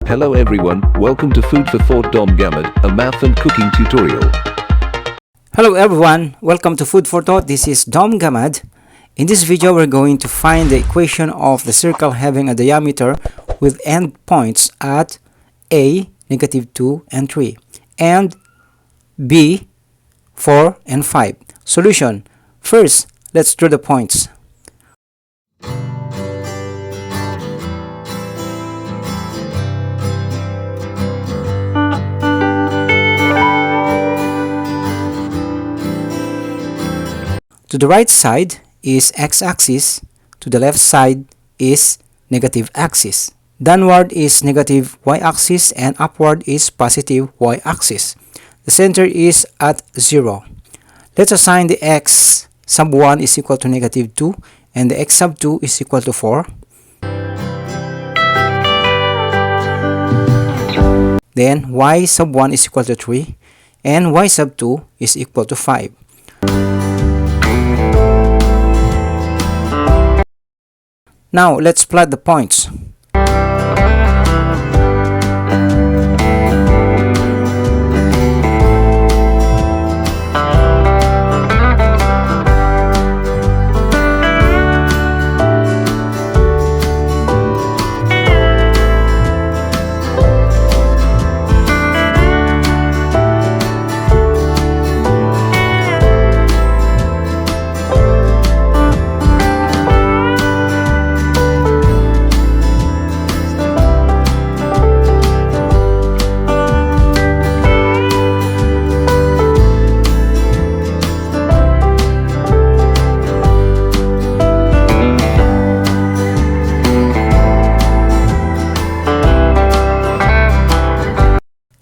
Hello everyone, welcome to Food for Thought Dom Gamad, a math and cooking tutorial. Hello everyone, welcome to Food for Thought. This is Dom Gamad. In this video, we're going to find the equation of the circle having a diameter with end points at A, -2 and 3, and B, 4 and 5. Solution. First, let's draw the points. To the right side is x-axis, to the left side is negative axis. Downward is negative y-axis and upward is positive y-axis. The center is at 0. Let's assign the x sub 1 is equal to -2 and the x sub 2 is equal to 4. Then y sub 1 is equal to 3 and y sub 2 is equal to 5. Now, let's plot the points.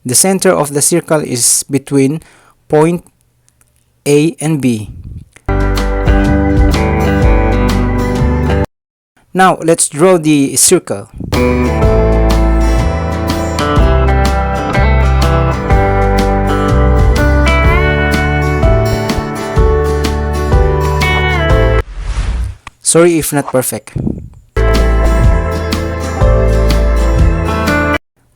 The center of the circle is between point A and B. Now, let's draw the circle. Sorry if not perfect.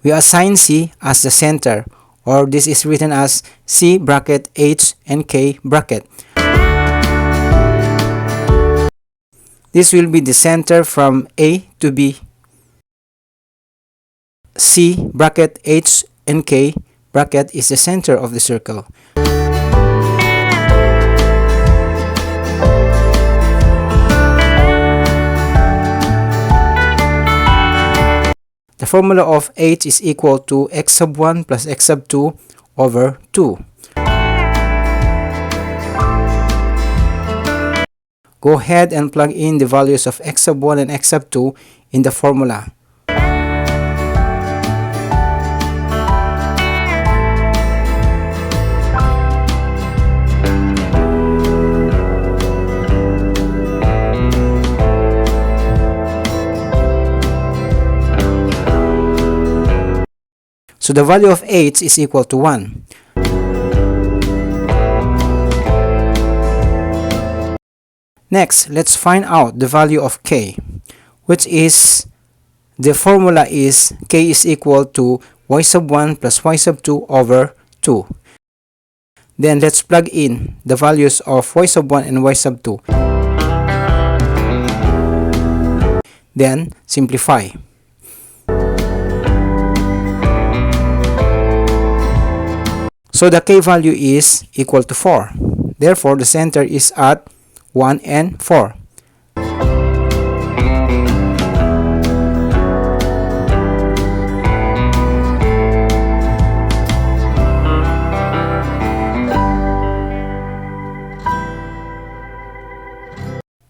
We assign C as the center, or this is written as C bracket H and K bracket. This will be the center from A to B. C bracket H and K bracket is the center of the circle. The formula of H is equal to x sub 1 plus x sub 2 over 2. Go ahead and plug in the values of x sub 1 and x sub 2 in the formula. So the value of H is equal to 1. Next, let's find out the value of K, which is, the formula is K is equal to y sub 1 plus y sub 2 over 2. Then let's plug in the values of y sub 1 and y sub 2. Then simplify. So the K value is equal to 4. Therefore, the center is at 1 and 4.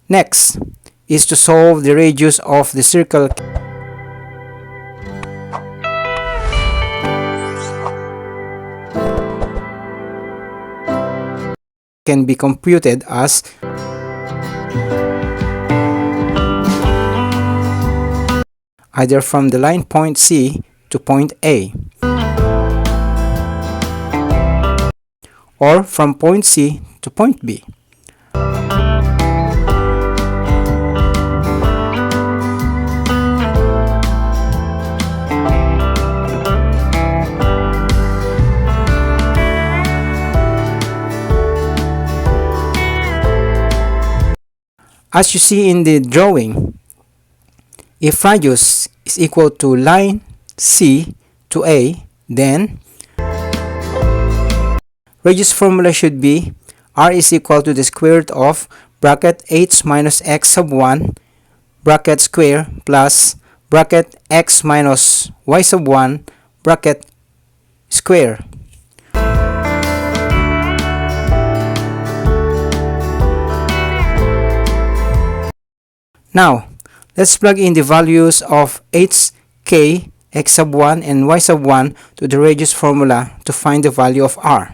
Next is to solve the radius of the circle. Can be computed as either from the line point C to point A, or from point C to point B. As you see in the drawing, if radius is equal to line C to A, then radius formula should be r is equal to the square root of bracket h minus x sub 1 bracket square plus bracket x minus y sub 1 bracket square. Now, let's plug in the values of h, k, x sub 1 and y sub 1 to the radius formula to find the value of r.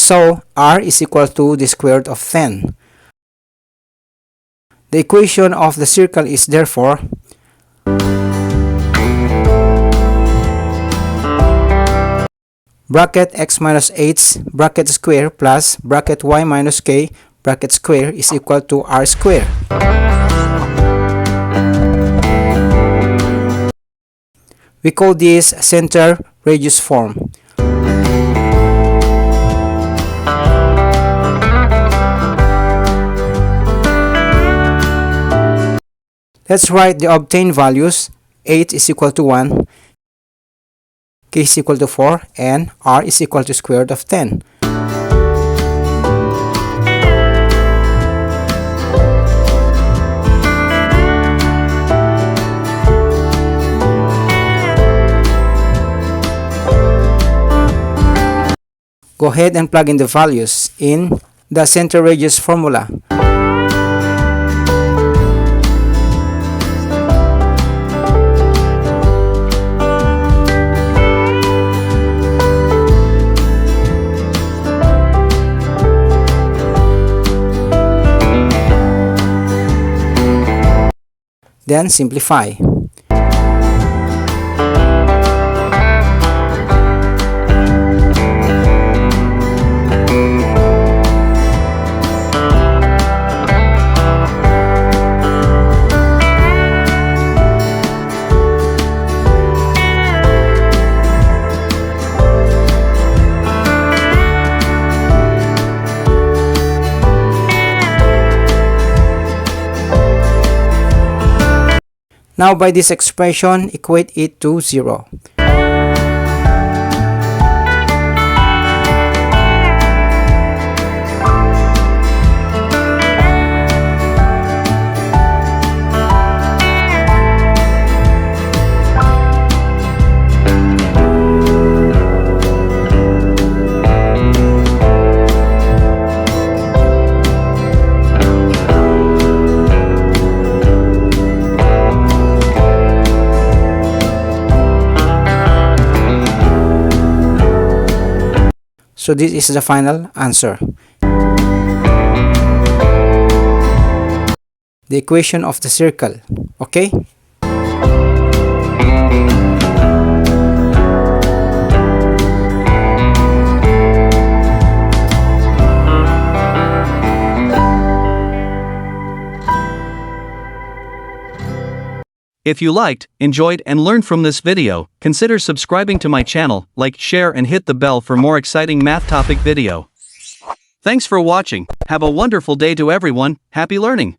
So, r is equal to the square root of 10. The equation of the circle is therefore bracket x minus h bracket square plus bracket y minus k bracket square is equal to r square. We call this center radius form. Let's write the obtained values. h is equal to 1, k is equal to 4, and r is equal to square root of 10. Go ahead and plug in the values in the center radius formula. Then simplify. Now by this expression, equate it to 0. So this is the final answer. The equation of the circle. Okay? If you liked, enjoyed and learned from this video, consider subscribing to my channel, like, share and hit the bell for more exciting math topic video. Thanks for watching, have a wonderful day to everyone, happy learning!